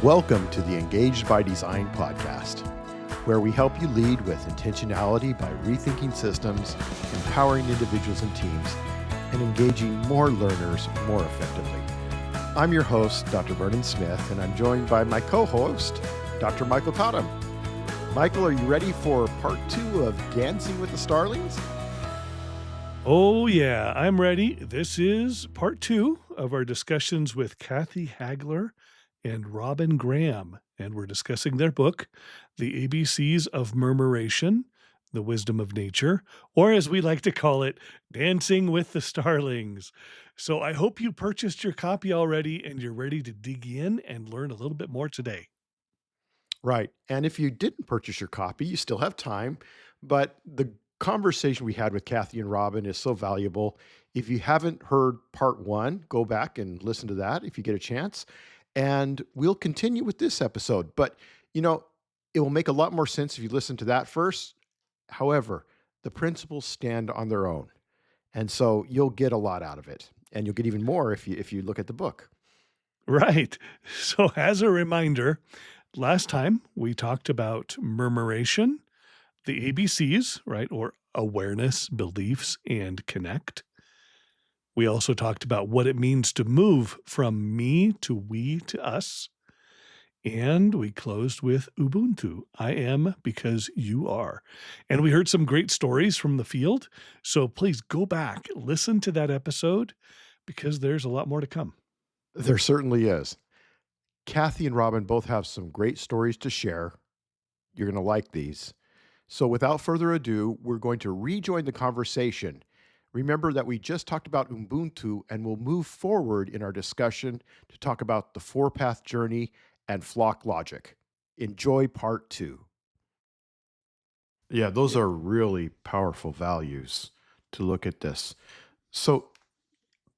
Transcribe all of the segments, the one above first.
Welcome to the Engaged by Design podcast, where we help you lead with intentionality by rethinking systems, empowering individuals and teams, and engaging more learners more effectively. I'm your host, Dr. Vernon Smith, and I'm joined by my co-host, Dr. Michael Cottam. Michael, are you ready for part 2 of Dancing with the Starlings? Oh, yeah, I'm ready. This is part 2 of our discussions with Kathy Hagler and Robin Graham, and we're discussing their book, The ABCs of Murmuration, The Wisdom of Nature, or as we like to call it, Dancing with the Starlings. So I hope you purchased your copy already and you're ready to dig in and learn a little bit more today. Right. And if you didn't purchase your copy, you still have time. But the conversation we had with Kathy and Robin is so valuable. If you haven't heard part 1, go back and listen to that if you get a chance. And we'll continue with this episode. But, it will make a lot more sense if you listen to that first. However, the principles stand on their own. And so you'll get a lot out of it. And you'll get even more if you look at the book. Right. So, as a reminder, last time we talked about murmuration, the ABCs, right, or awareness, beliefs, and connect. We also talked about what it means to move from me to we to us. And we closed with Ubuntu. I am because you are. And we heard some great stories from the field. So please go back, listen to that episode because there's a lot more to come. There certainly is. Kathy and Robin both have some great stories to share. You're going to like these. So without further ado, we're going to rejoin the conversation. Remember that we just talked about Ubuntu, and we'll move forward in our discussion to talk about the 4-path journey and flock logic. Enjoy part 2. Yeah, those are really powerful values to look at this. So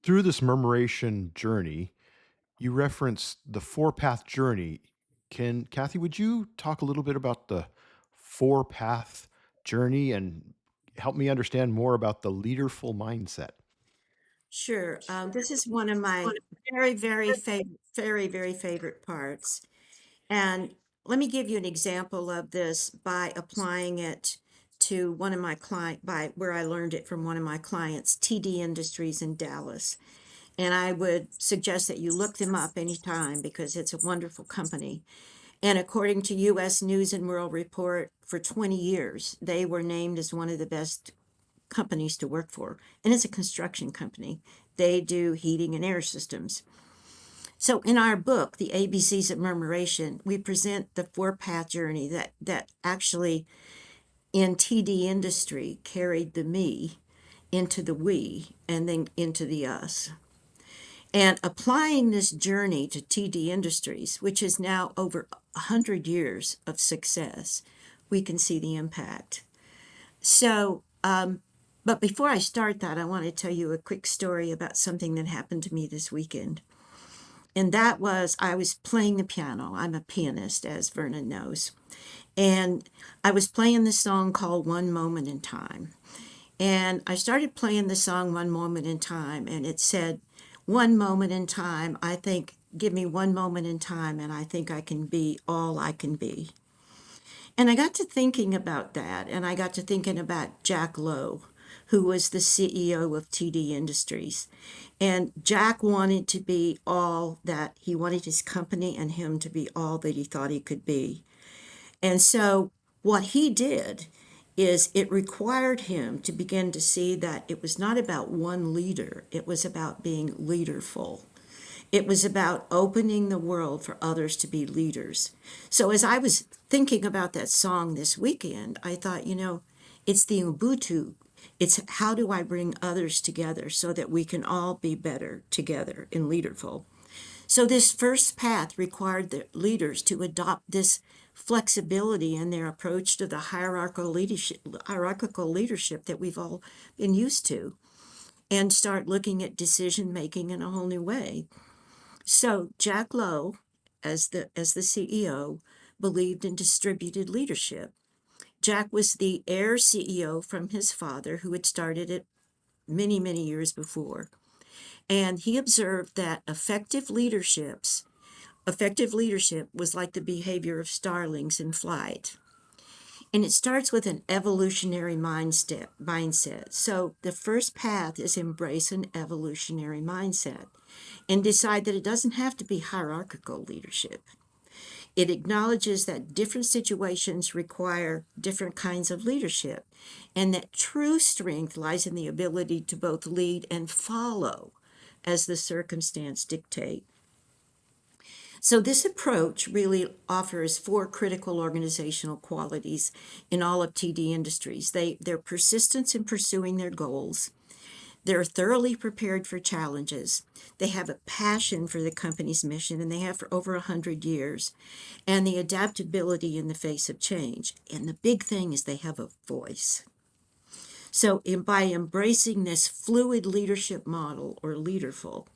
through this murmuration journey, you referenced the 4-path journey. Kathy, would you talk a little bit about the 4-path journey and help me understand more about the leaderful mindset? Sure. This is one of my very favorite parts. And let me give you an example of this by applying it to one of my by where I learned it from one of my clients, TD Industries in Dallas. And I would suggest that you look them up anytime because it's a wonderful company. And according to U.S. News and World Report, for 20 years, they were named as one of the best companies to work for. And it's a construction company. They do heating and air systems. So in our book, The ABCs of Murmuration, we present the 4-path journey that actually in TD industry carried the me into the we and then into the us. And applying this journey to TD Industries, which is now over 100 years of success, we can see the impact. So, but before I start that, I want to tell you a quick story about something that happened to me this weekend. And that was, I was playing the piano. I'm a pianist, as Vernon knows. And I was playing this song called One Moment in Time. And I started playing the song One Moment in Time, and it said, one moment in time, I think, give me one moment in time, and I think I can be all I can be. And I got to thinking about that, and I got to thinking about Jack Lowe, who was the CEO of TD Industries. And Jack wanted to be all that he wanted his company and him to be all that he thought he could be. And so what he did is it required him to begin to see that it was not about one leader, it was about being leaderful. It was about opening the world for others to be leaders. So as I was thinking about that song this weekend, I thought, it's the Ubuntu. It's how do I bring others together so that we can all be better together in leaderful. So this first path required the leaders to adopt this flexibility in their approach to the hierarchical leadership that we've all been used to, and start looking at decision making in a whole new way. So Jack Lowe, as the CEO, believed in distributed leadership. Jack was the heir CEO from his father, who had started it many, many years before. And he observed that effective leaderships Effective leadership was like the behavior of starlings in flight. And it starts with an evolutionary mindset. So the first path is embrace an evolutionary mindset and decide that it doesn't have to be hierarchical leadership. It acknowledges that different situations require different kinds of leadership, and that true strength lies in the ability to both lead and follow as the circumstance dictate. So this approach really offers four critical organizational qualities in all of TD Industries. Their persistence in pursuing their goals. They're thoroughly prepared for challenges. They have a passion for the company's mission, and they have for over 100 years. And the adaptability in the face of change. And the big thing is they have a voice. So by embracing this fluid leadership model, or leaderful,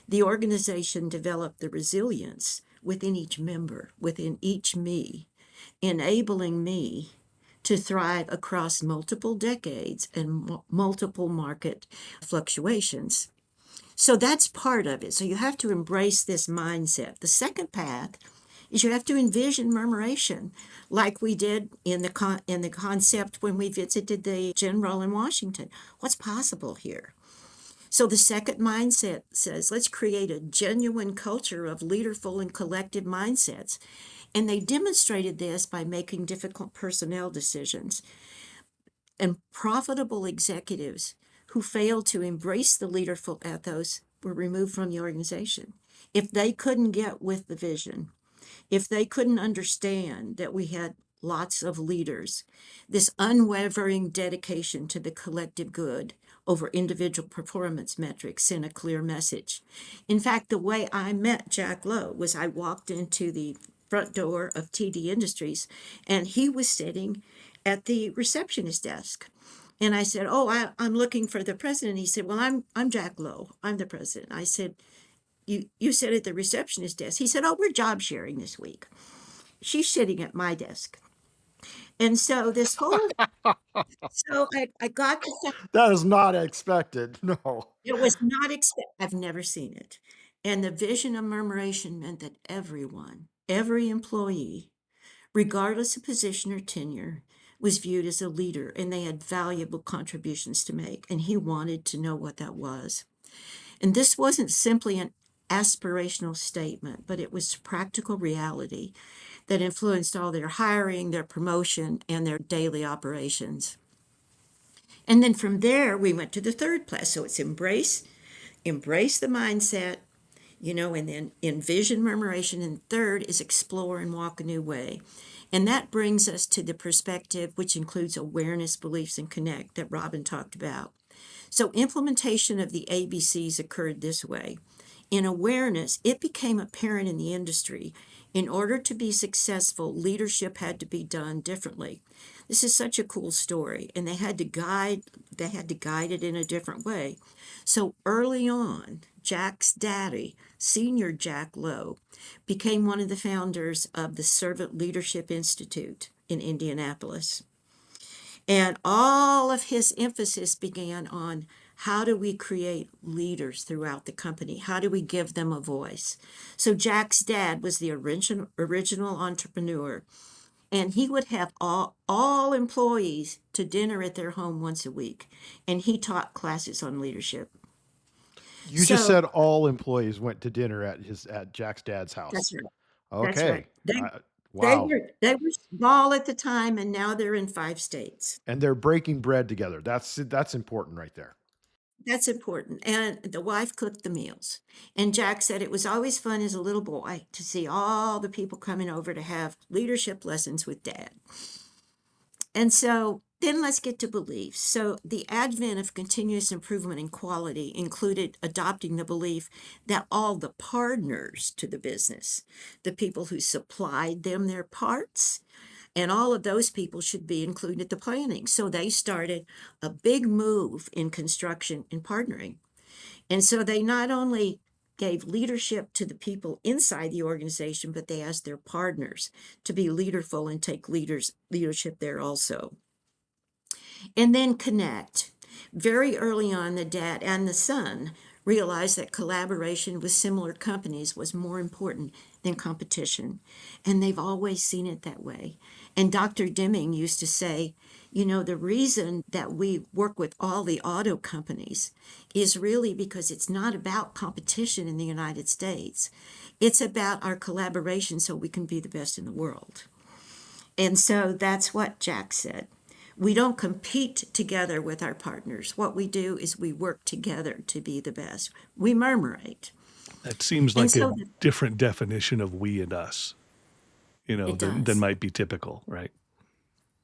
the organization developed the resilience within each member, within each me, enabling me to thrive across multiple decades and multiple market fluctuations. So that's part of it. So you have to embrace this mindset. The second path is you have to envision murmuration, like we did in the concept when we visited the general in Washington. What's possible here? So the second mindset says, let's create a genuine culture of leaderful and collective mindsets. And they demonstrated this by making difficult personnel decisions. And profitable executives who failed to embrace the leaderful ethos were removed from the organization. If they couldn't get with the vision, if they couldn't understand that we had lots of leaders, this unwavering dedication to the collective good over individual performance metrics sent a clear message. In fact, the way I met Jack Lowe was I walked into the front door of TD Industries, and he was sitting at the receptionist desk. And I said, "Oh, I'm looking for the president." He said, "Well, I'm Jack Lowe. I'm the president." I said, you sit at the receptionist desk. He said, "Oh, we're job sharing this week. She's sitting at my desk." And so I got the fact. That is not expected. No. It was not I've never seen it. And the vision of murmuration meant that everyone, every employee, regardless of position or tenure, was viewed as a leader, and they had valuable contributions to make. And he wanted to know what that was. And this wasn't simply an aspirational statement, but it was practical reality that influenced all their hiring, their promotion, and their daily operations. And then from there, we went to the third class. So it's embrace the mindset, and then envision murmuration. And third is explore and walk a new way. And that brings us to the perspective, which includes awareness, beliefs, and connect that Robin talked about. So implementation of the ABCs occurred this way. In awareness, it became apparent in the industry, in order to be successful, leadership had to be done differently. This is such a cool story, and they had to guide it in a different way. So early on, Jack's daddy, Senior Jack Lowe, became one of the founders of the Servant Leadership Institute in Indianapolis. And all of his emphasis began on how do we create leaders throughout the company? How do we give them a voice? So Jack's dad was the original entrepreneur, and he would have all employees to dinner at their home once a week, and he taught classes on leadership. You just So said all employees went to dinner at Jack's dad's house. that's right. That's right. Okay. They Wow. were small at the time, and now they're in 5 states. And they're breaking bread together. That's important right there. That's important. And the wife cooked the meals. And Jack said it was always fun as a little boy to see all the people coming over to have leadership lessons with Dad. And so then let's get to beliefs. So the advent of continuous improvement in quality included adopting the belief that all the partners to the business, the people who supplied them their parts, and all of those people should be included in the planning. So they started a big move in construction and partnering. And so they not only gave leadership to the people inside the organization, but they asked their partners to be leaderful and take leadership there also. And then connect. Very early on, the dad and the son realized that collaboration with similar companies was more important than competition. And they've always seen it that way. And Dr. Deming used to say, the reason that we work with all the auto companies is really because it's not about competition in the United States. It's about our collaboration so we can be the best in the world. And so that's what Jack said. We don't compete together with our partners. What we do is we work together to be the best. We murmurate. That seems And like a so different definition of we and us, it than does. might be typical, right?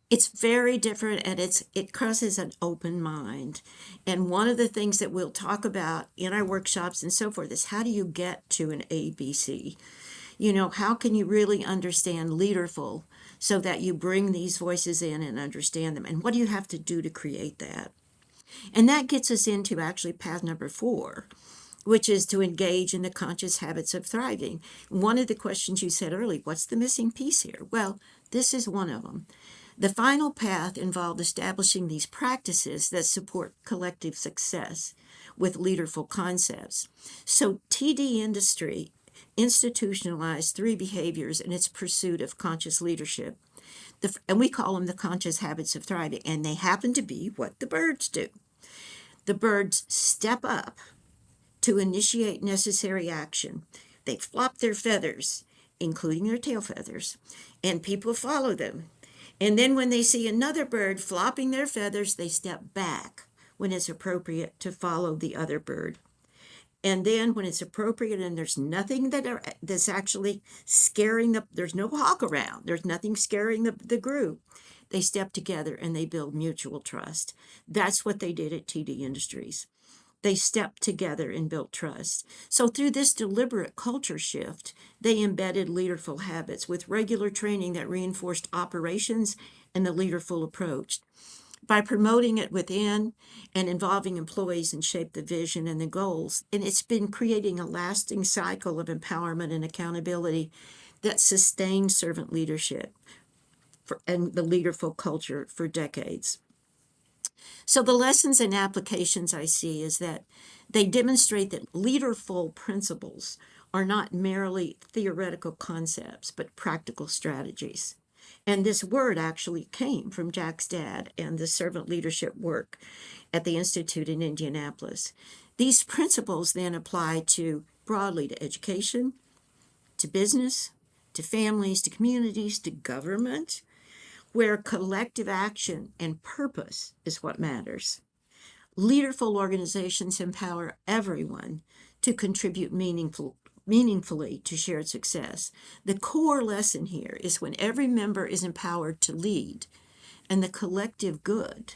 It's very different, and it crosses an open mind. And one of the things that we'll talk about in our workshops and so forth is how do you get to an ABC? How can you really understand leaderful so that you bring these voices in and understand them? And what do you have to do to create that? And that gets us into actually path number 4, which is to engage in the conscious habits of thriving. One of the questions you said earlier, what's the missing piece here? Well, this is one of them. The final path involved establishing these practices that support collective success with leaderful concepts. So TD Industry institutionalized 3 behaviors in its pursuit of conscious leadership. And we call them the conscious habits of thriving, and they happen to be what the birds do. The birds step up to initiate necessary action. They flop their feathers, including their tail feathers, and people follow them. And then when they see another bird flopping their feathers, they step back when it's appropriate to follow the other bird. And then when it's appropriate and there's nothing that's actually scaring there's no hawk around, there's nothing scaring the group, they step together and they build mutual trust. That's what they did at TD Industries. They stepped together and built trust. So through this deliberate culture shift, they embedded leaderful habits with regular training that reinforced operations and the leaderful approach. By promoting it within and involving employees and shape the vision and the goals, and it's been creating a lasting cycle of empowerment and accountability that sustains servant leadership and the leaderful culture for decades. So the lessons and applications I see is that they demonstrate that leaderful principles are not merely theoretical concepts, but practical strategies. And this word actually came from Jack's dad and the servant leadership work at the Institute in Indianapolis. These principles then apply broadly to education, to business, to families, to communities, to government, where collective action and purpose is what matters. Leaderful organizations empower everyone to contribute meaningfully to shared success. The core lesson here is when every member is empowered to lead and the collective good,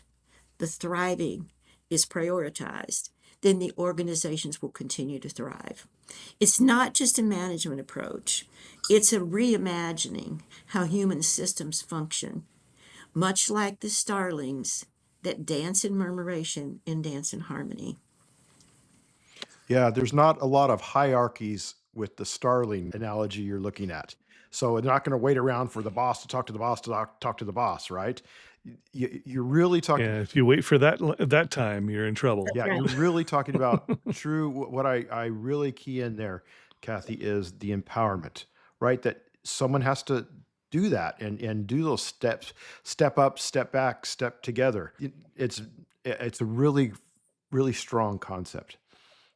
the thriving, is prioritized, then the organizations will continue to thrive. It's not just a management approach, it's a reimagining how human systems function, much like the starlings that dance in murmuration and dance in harmony. Yeah, there's not a lot of hierarchies with the starling analogy you're looking at. So they're not going to wait around for the boss to talk to the boss to talk to the boss, right? You're really talking. And if you wait for that time, you're in trouble. Yeah, Right. you're really talking about true. What I really key in there, Kathy, is the empowerment, right? That someone has to do that and do those steps, step up, step back, step together. It's a really strong concept.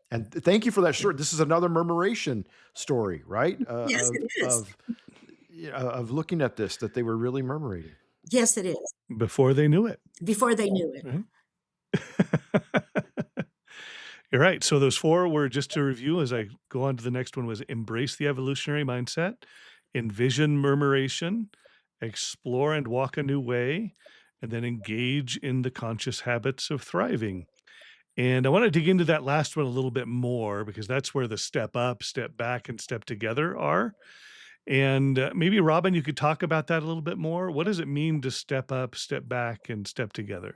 And thank you for that short. This is another murmuration story, right? Yes, it is. Of looking at this, that they were really murmurating. Yes, it is. Before they knew it, Before they knew it. right? You're right. So those 4 were, just to review as I go on to the next one, was embrace the evolutionary mindset, envision murmuration, explore and walk a new way, and then engage in the conscious habits of thriving. And I want to dig into that last one a little bit more because that's where the step up, step back, and step together are. And maybe, Robin, you could talk about that a little bit more. What does it mean to step up, step back, and step together?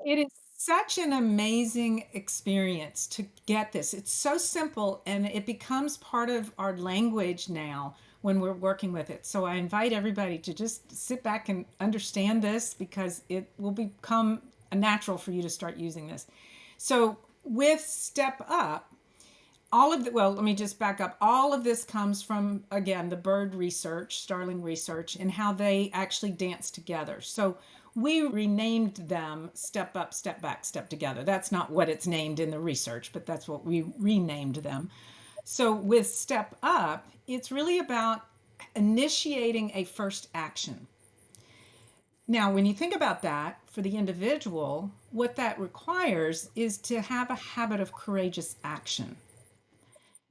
It is such an amazing experience to get this. It's so simple and it becomes part of our language now when we're working with it. So I invite everybody to just sit back and understand this because it will become a natural for you to start using this. So with step up, all of the, well, let me just back up. All of this comes from, again, the bird research, starling research, and how they actually dance together. So we renamed them step up, step back, step together. That's not what it's named in the research, but that's what we renamed them. So with step up, it's really about initiating a first action. Now, when you think about that for the individual, what that requires is to have a habit of courageous action.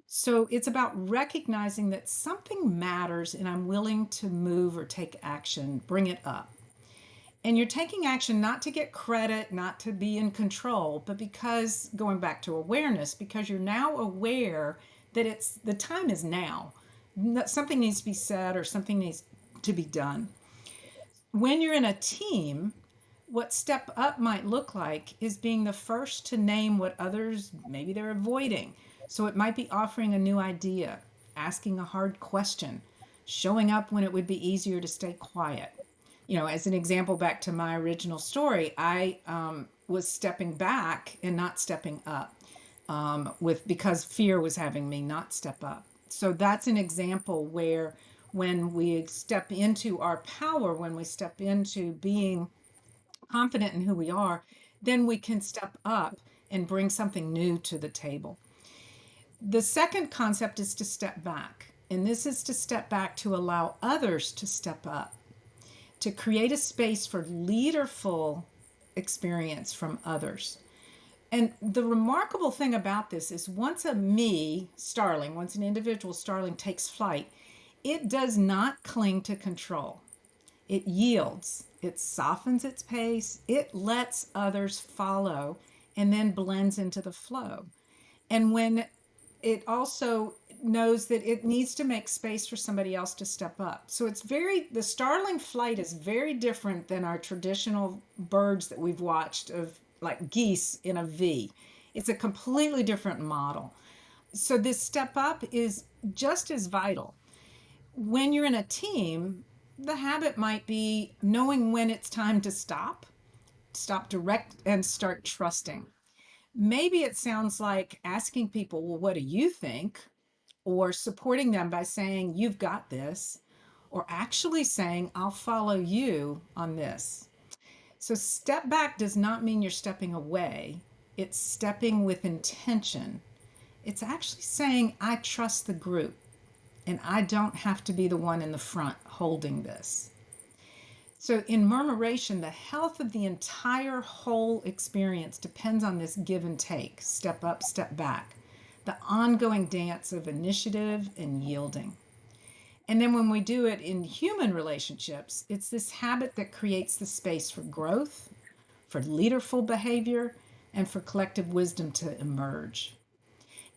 So it's about recognizing that something matters and I'm willing to move or take action, bring it up. And you're taking action not to get credit, not to be in control, but because, going back to awareness, because you're now aware that it's the time is now. Something needs to be said or something needs to be done. When you're in a team, what step up might look like is being the first to name what others maybe they're avoiding. So it might be offering a new idea, asking a hard question, showing up when it would be easier to stay quiet. You know, as an example, back to my original story, I was stepping back and not stepping up because fear was having me not step up. So that's an example where when we step into our power, when we step into being confident in who we are, then we can step up and bring something new to the table. The second concept is to step back. And this is to step back to allow others to step up, to create a space for leaderful experience from others. And the remarkable thing about this is once once an individual starling takes flight, it does not cling to control. It yields, it softens its pace, it lets others follow, and then blends into the flow. And when it also knows that it needs to make space for somebody else to step up. So the starling flight is very different than our traditional birds that we've watched of like geese in a V. It's a completely different model. So this step up is just as vital. When you're in a team, the habit might be knowing when it's time to stop direct and start trusting. Maybe it sounds like asking people, well, what do you think? Or supporting them by saying, you've got this, or actually saying, I'll follow you on this. So, step back does not mean you're stepping away, it's stepping with intention. It's actually saying, I trust the group, and I don't have to be the one in the front holding this. So, in murmuration, the health of the entire whole experience depends on this give and take, step up, step back, the ongoing dance of initiative and yielding. And then when we do it in human relationships, it's this habit that creates the space for growth, for leaderful behavior, and for collective wisdom to emerge.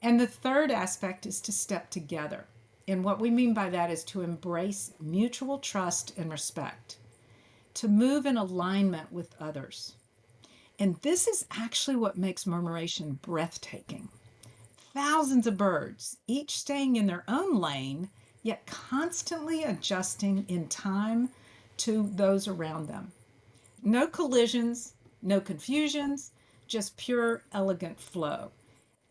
And the third aspect is to step together. And what we mean by that is to embrace mutual trust and respect, to move in alignment with others. And this is actually what makes murmuration breathtaking. Thousands of birds, each staying in their own lane, yet constantly adjusting in time to those around them. No collisions, no confusions, just pure, elegant flow.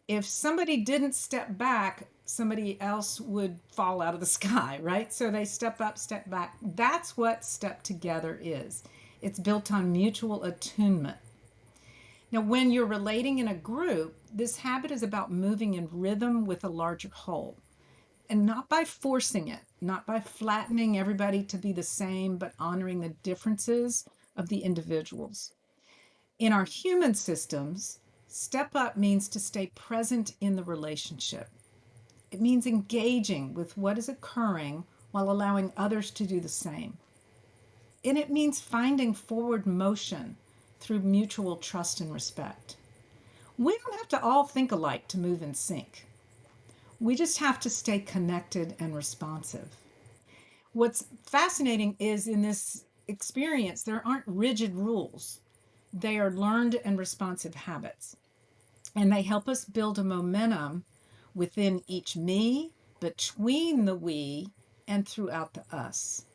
If somebody didn't step back, somebody else would fall out of the sky, right? So they step up, step back. That's what step together is. It's built on mutual attunement. Now, when you're relating in a group, this habit is about moving in rhythm with a larger whole, and not by forcing it, not by flattening everybody to be the same, but honoring the differences of the individuals. In our human systems, step up means to stay present in the relationship. It means engaging with what is occurring while allowing others to do the same. And it means finding forward motion through mutual trust and respect. We don't have to all think alike to move in sync. We just have to stay connected and responsive. What's fascinating is in this experience, there aren't rigid rules. They are learned and responsive habits. And they help us build a momentum within each me, between the we, and throughout the us.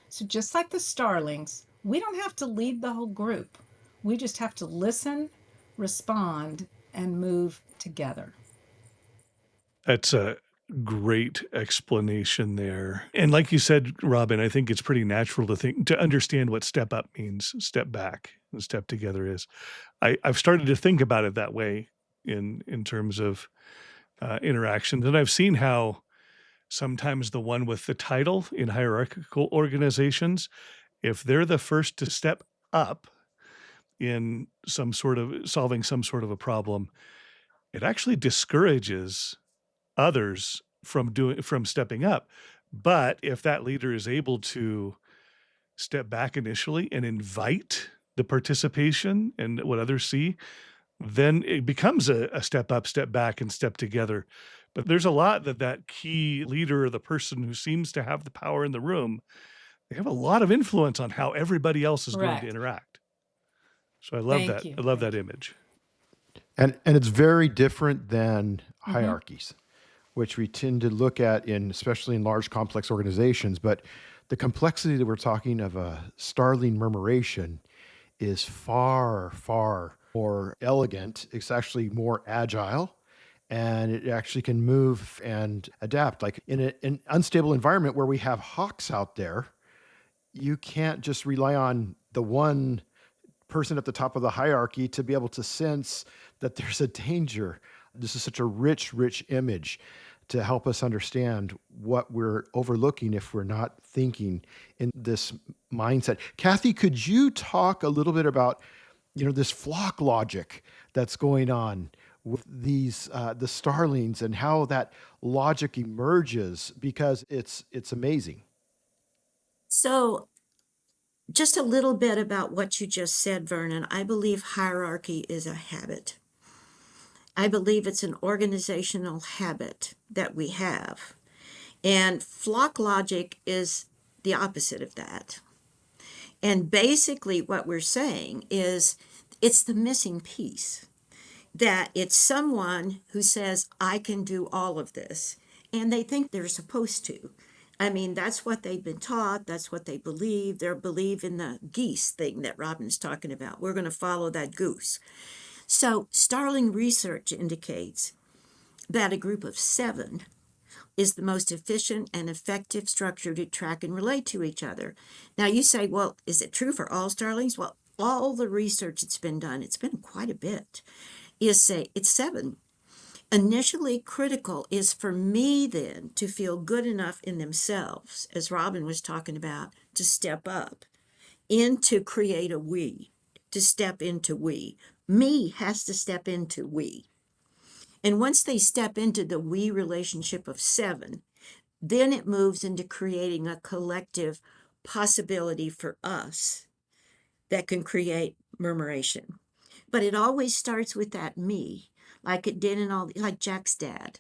So just like the starlings, we don't have to lead the whole group. We just have to listen, respond, and move together. That's a great explanation there. And like you said, Robin, I think it's pretty natural to understand what step up means, step back, and step together is. I've started to think about it that way in terms of interactions, and I've seen how sometimes the one with the title in hierarchical organizations, if they're the first to step up in some sort of solving some sort of a problem, it actually discourages others from stepping up. But if that leader is able to step back initially and invite the participation and what others see, then it becomes a step up, step back, and step together. But there's a lot that key leader or the person who seems to have the power in the room, they have a lot of influence on how everybody else is going to Correct. interact. So I love Thank that. you. I love Thank that you. image. And it's very different than Mm-hmm. hierarchies, which we tend to look at in, especially in large complex organizations. But the complexity that we're talking of a starling murmuration is far, far more elegant. It's actually more agile, and it actually can move and adapt. Like in an unstable environment where we have hawks out there, you can't just rely on the one person at the top of the hierarchy to be able to sense that there's a danger. This is such a rich, rich image to help us understand what we're overlooking if we're not thinking in this mindset. Kathy, could you talk a little bit about, this flock logic that's going on with these the starlings and how that logic emerges, because it's amazing. So, just a little bit about what you just said, Vernon. I believe hierarchy is a habit. I believe it's an organizational habit that we have. And flock logic is the opposite of that. And basically, what we're saying is it's the missing piece, that it's someone who says, I can do all of this. And they think they're supposed to. I mean, that's what they've been taught. That's what they believe. They believe in the geese thing that Robin's talking about. We're going to follow that goose. So, Starling research indicates that a group of 7 is the most efficient and effective structure to track and relate to each other. Now, you say, well, is it true for all starlings? Well, all the research that's been done, it's been quite a bit, is say it's 7. Initially critical is for me then to feel good enough in themselves, as Robin was talking about, to step up and to create a we, to step into we. Me has to step into we. And once they step into the we relationship of 7, then it moves into creating a collective possibility for us that can create murmuration. But it always starts with that me, like it did in all, like Jack's dad,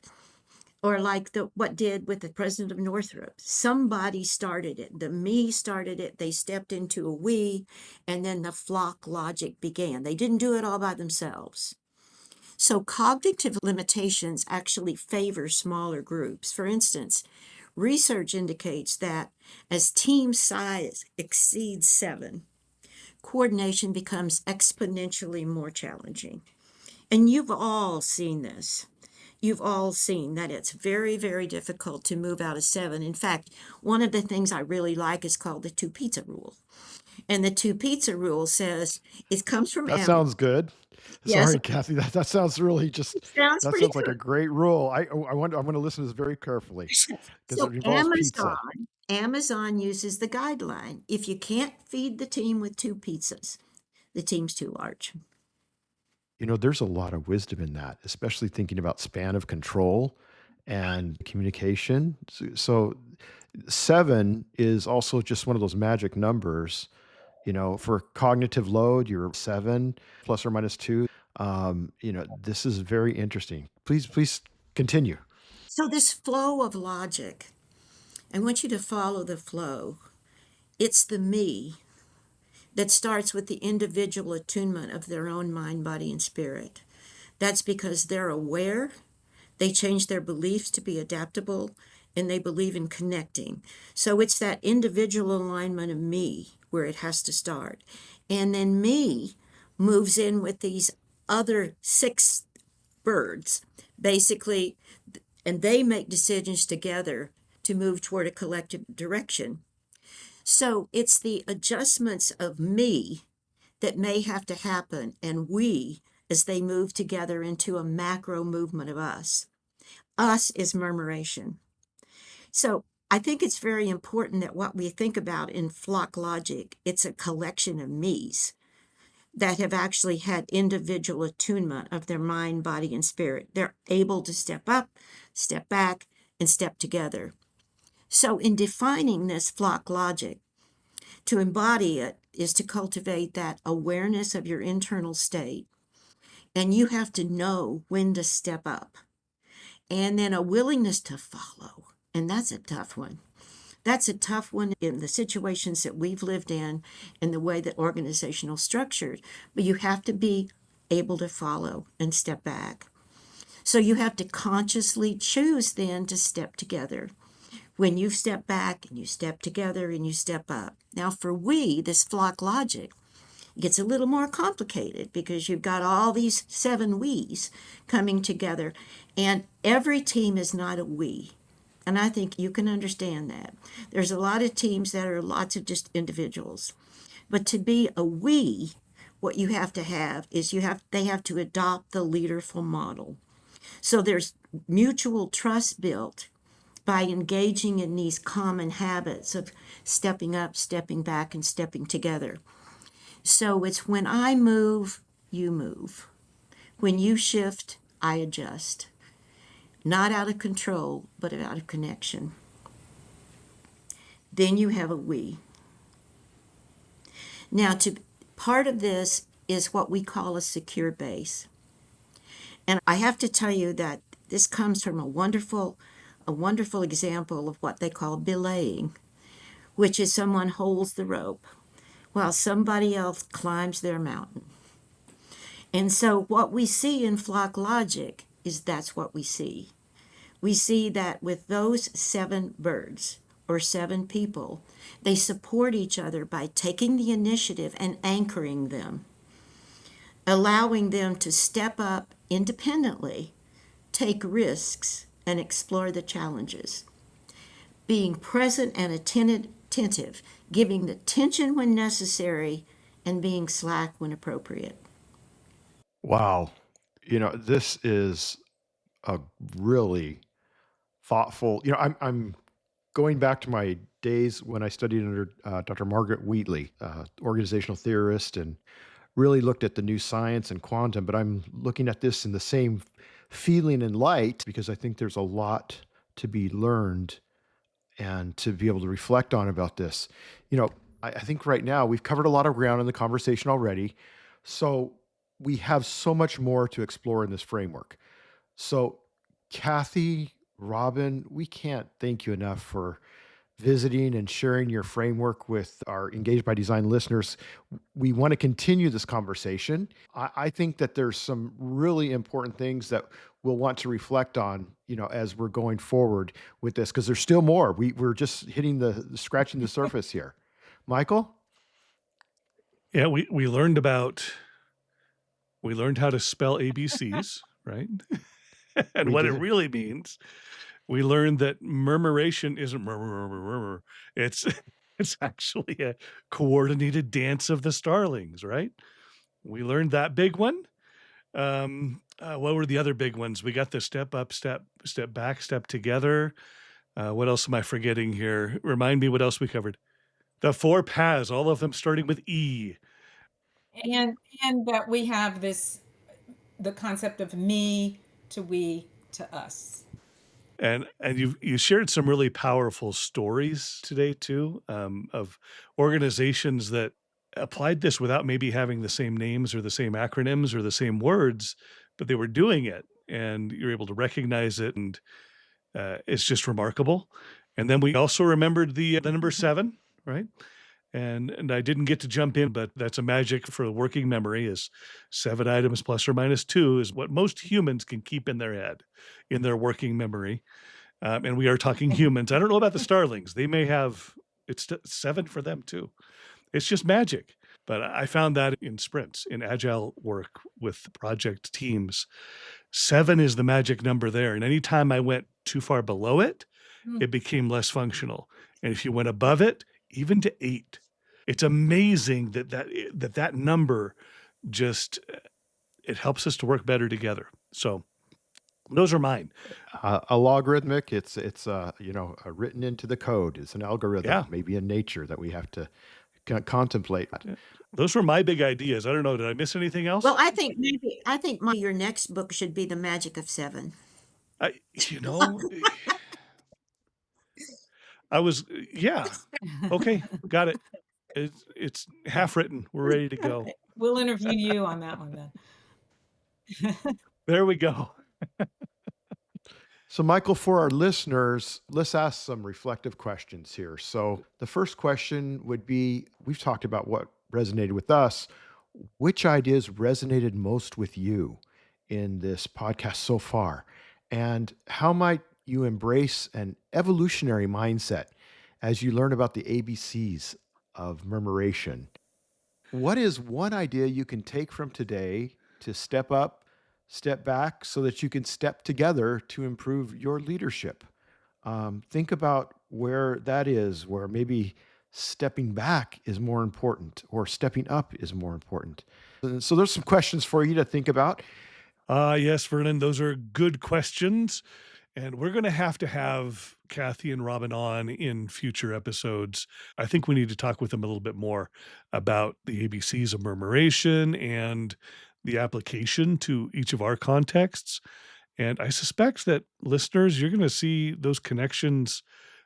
or like what did with the president of Northrop. Somebody started it. The me started it. They stepped into a we, and then the flock logic began. They didn't do it all by themselves. So cognitive limitations actually favor smaller groups. For instance, research indicates that as team size exceeds 7, coordination becomes exponentially more challenging. And you've all seen this. You've all seen that it's very, very difficult to move out of 7. In fact, one of the things I really like is called the 2 pizza rule. And the 2 pizza rule says it comes from That Amazon. sounds good. Yes, Sorry, Kathy. That sounds really it sounds that pretty sounds like a good. great rule. I'm going to listen to this very carefully because So it involves pizza. Amazon uses the guideline. If you can't feed the team with 2 pizzas, the team's too large. There's a lot of wisdom in that, especially thinking about span of control and communication. So 7 is also just one of those magic numbers. For cognitive load, you're 7 plus or minus 2. This is very interesting. Please continue. So this flow of logic, I want you to follow the flow. It's the me that starts with the individual attunement of their own mind, body, and spirit. That's because they're aware, they change their beliefs to be adaptable, and they believe in connecting. So it's that individual alignment of me where it has to start. And then me moves in with these other 6 birds, basically, and they make decisions together to move toward a collective direction. So it's the adjustments of me that may have to happen and we as they move together into a macro movement of us. Us is murmuration. So I think it's very important that what we think about in flock logic, it's a collection of me's that have actually had individual attunement of their mind, body, and spirit. They're able to step up, step back, and step together. So in defining this flock logic, to embody it is to cultivate that awareness of your internal state. And you have to know when to step up. And then a willingness to follow. And that's a tough one. That's a tough one in the situations that we've lived in and the way that organizational structured. But you have to be able to follow and step back. So you have to consciously choose then to step together. When you step back and you step together and you step up. Now for we, this flock logic, gets a little more complicated because you've got all these 7 we's coming together, and every team is not a we. And I think you can understand that. There's a lot of teams that are lots of just individuals. But to be a we, what you have to have is they have to adopt the leaderful model. So there's mutual trust built by engaging in these common habits of stepping up, stepping back, and stepping together. So it's when I move, you move. When you shift, I adjust. Not out of control, but out of connection. Then you have a we. Now, part of this is what we call a secure base. And I have to tell you that this comes from a wonderful example of what they call belaying, which is someone holds the rope while somebody else climbs their mountain. And so what we see in flock logic is that's what we see. We see that with those 7 birds or 7 people, they support each other by taking the initiative and anchoring them, allowing them to step up independently, take risks, and explore the challenges. Being present and attentive, giving the tension when necessary, and being slack when appropriate. Wow. This is a really thoughtful, I'm going back to my days when I studied under Dr. Margaret Wheatley, organizational theorist, and really looked at the new science and quantum, but I'm looking at this in the same feeling and light because I think there's a lot to be learned and to be able to reflect on about this. I think right now we've covered a lot of ground in the conversation already. So we have so much more to explore in this framework. So, Kathy, Robin, we can't thank you enough for visiting and sharing your framework with our Engaged by Design listeners. We want to continue this conversation. I think that there's some really important things that we'll want to reflect on, as we're going forward with this, because there's still more. We're just scratching the surface here. Michael? Yeah, we learned how to spell ABCs, right? And We what it did. really means. We learned that murmuration isn't murmur. It's it's actually a coordinated dance of the starlings, right? We learned that big one. What were the other big ones? We got the step up, step back, step together. What else am I forgetting here? Remind me what else we covered. The 4 paths, all of them starting with E. And that we have the concept of me to we to us. And you shared some really powerful stories today too, of organizations that applied this without maybe having the same names or the same acronyms or the same words, but they were doing it, and you're able to recognize it, and it's just remarkable. And then we also remembered the number 7, right? And I didn't get to jump in, but that's a magic for the working memory is 7 items plus or minus 2 is what most humans can keep in their head, in their working memory. And we are talking humans. I don't know about the starlings. They may have, it's 7 for them too. It's just magic. But I found that in sprints, in agile work with project teams, 7 is the magic number there. And anytime I went too far below it, Mm. it became less functional. And if you went above it, even to 8, it's amazing that number just, it helps us to work better together. So those are mine. A logarithmic, it's written into the code. It's an algorithm, Yeah. maybe in nature that we have to contemplate. Those were my big ideas. I don't know. Did I miss anything else? Well, I think your next book should be The Magic of 7. You know, yeah. Okay, got it. It's half written. We're ready to go. Okay. We'll interview you on that one then. There we go. So, Michael, for our listeners, let's ask some reflective questions here. So, the first question would be, we've talked about what resonated with us. Which ideas resonated most with you in this podcast so far? And how might you embrace an evolutionary mindset as you learn about the ABCs of murmuration? What is one idea you can take from today to step up, step back, so that you can step together to improve your leadership? Think about where that is, where maybe stepping back is more important or stepping up is more important. So there's some questions for you to think about. Yes, Vernon, those are good questions. And we're going to have Kathy and Robin on in future episodes. I think we need to talk with them a little bit more about the ABCs of murmuration and the application to each of our contexts. And I suspect that listeners, you're going to see those connections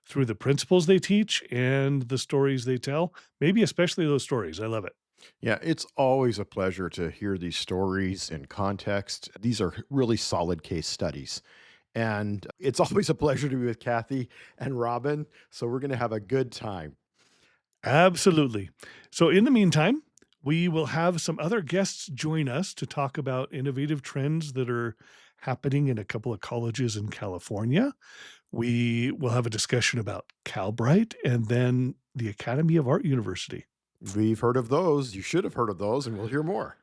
through the principles they teach and the stories they tell, maybe especially those stories. I love it. Yeah, it's always a pleasure to hear these stories in context. These are really solid case studies. And it's always a pleasure to be with Kathy and Robin. So we're going to have a good time. Absolutely. So in the meantime, we will have some other guests join us to talk about innovative trends that are happening in a couple of colleges in California. We will have a discussion about Calbright and then the Academy of Art University. We've heard of those. You should have heard of those, and we'll hear more.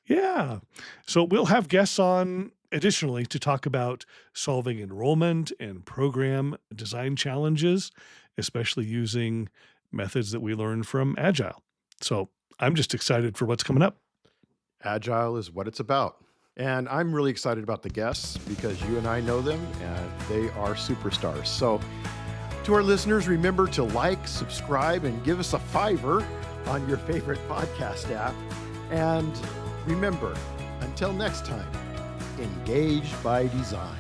Yeah. So we'll have guests on additionally to talk about solving enrollment and program design challenges, especially using methods that we learned from Agile. So I'm just excited for what's coming up. Agile is what it's about. And I'm really excited about the guests because you and I know them and they are superstars. So to our listeners, remember to like, subscribe, and give us a $5 on your favorite podcast app. And remember, until next time, engage by design.